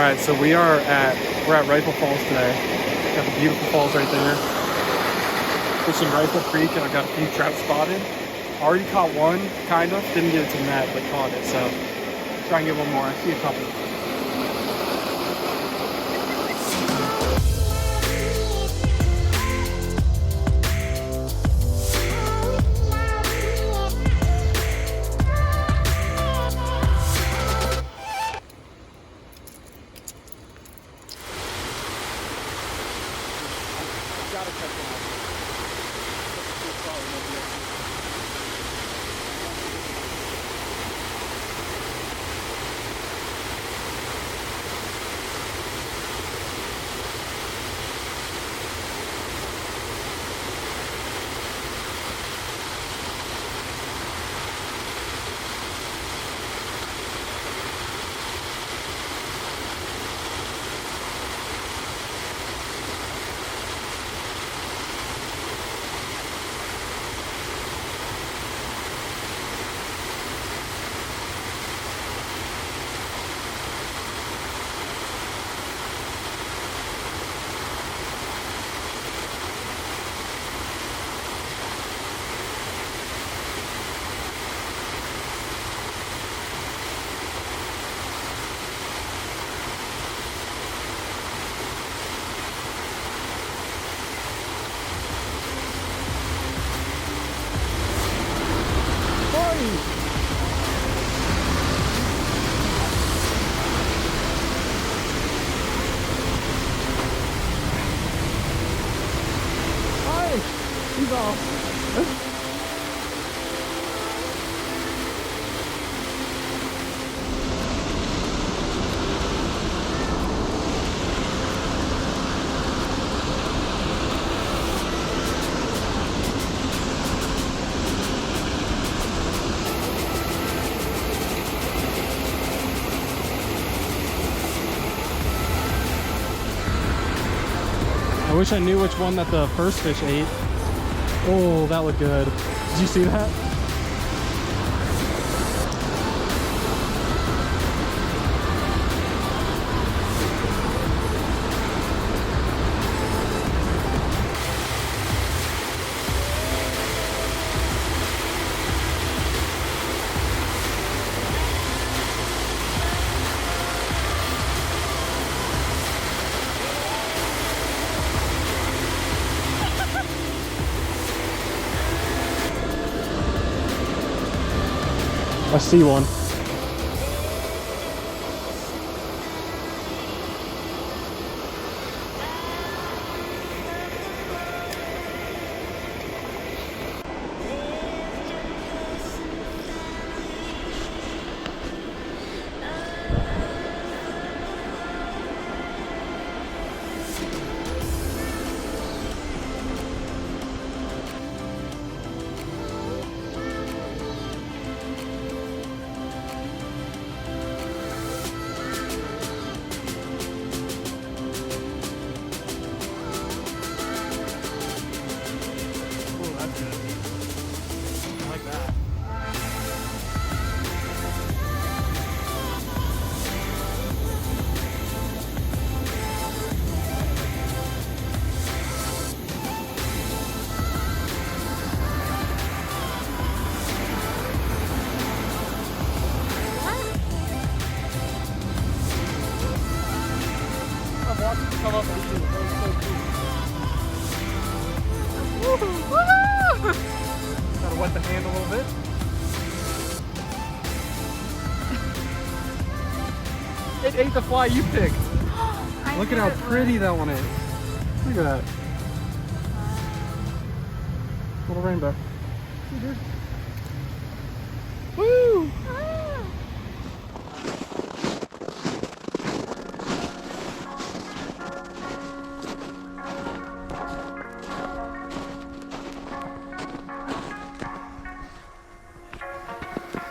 Alright, so we're at Rifle Falls today. Got the beautiful falls right there. Fishing Rifle Creek, and I've got a few trout spotted. Already caught one, kind of. Didn't get it to net, but caught it. So try and get one more. I see a couple. Gotta check it out. He's off. I wish I knew which one that the first fish ate. Oh, that looked good. Did you see that? I see one. Come up and see it. That was so cool. Woo-hoo! Gotta wet the hand a little bit. It ate the fly you picked. Look at how pretty that one is. Look at that. Little rainbow. Woo!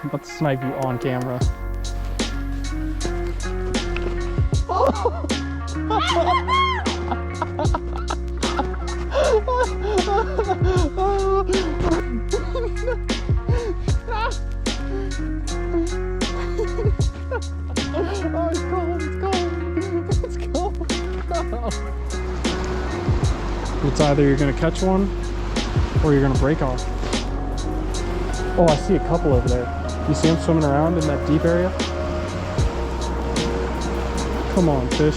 I'm about to snipe you on camera. Oh, it's cold, it's cold. It's either you're gonna catch one or you're gonna break off. Oh, I see a couple over there. You see them swimming around in that deep area? Come on, fish.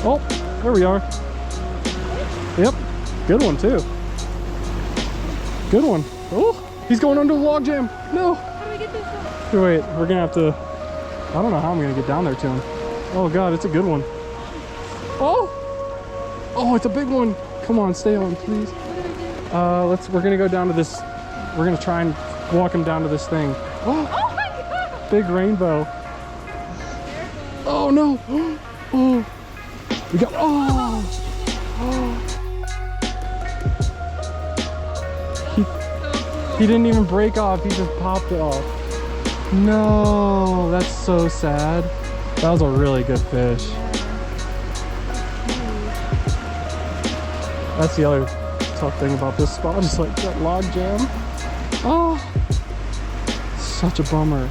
Oh, there we are. Yep, good one too. Good one. Oh, he's going under the log jam. No. How do we get this one? Here, wait, we're gonna have to, I don't know how I'm gonna get down there to him. Oh God, it's a good one. Oh, oh, it's a big one. Come on, stay on, please. We're gonna go down to this, we're gonna try and walk him down to this thing. Oh, Oh my God. big rainbow. Oh no. Oh, we got, oh. He didn't even break off, he just popped it off. No, that's so sad. That was a really good fish. That's the other tough thing about this spot, is like that log jam. Oh, such a bummer.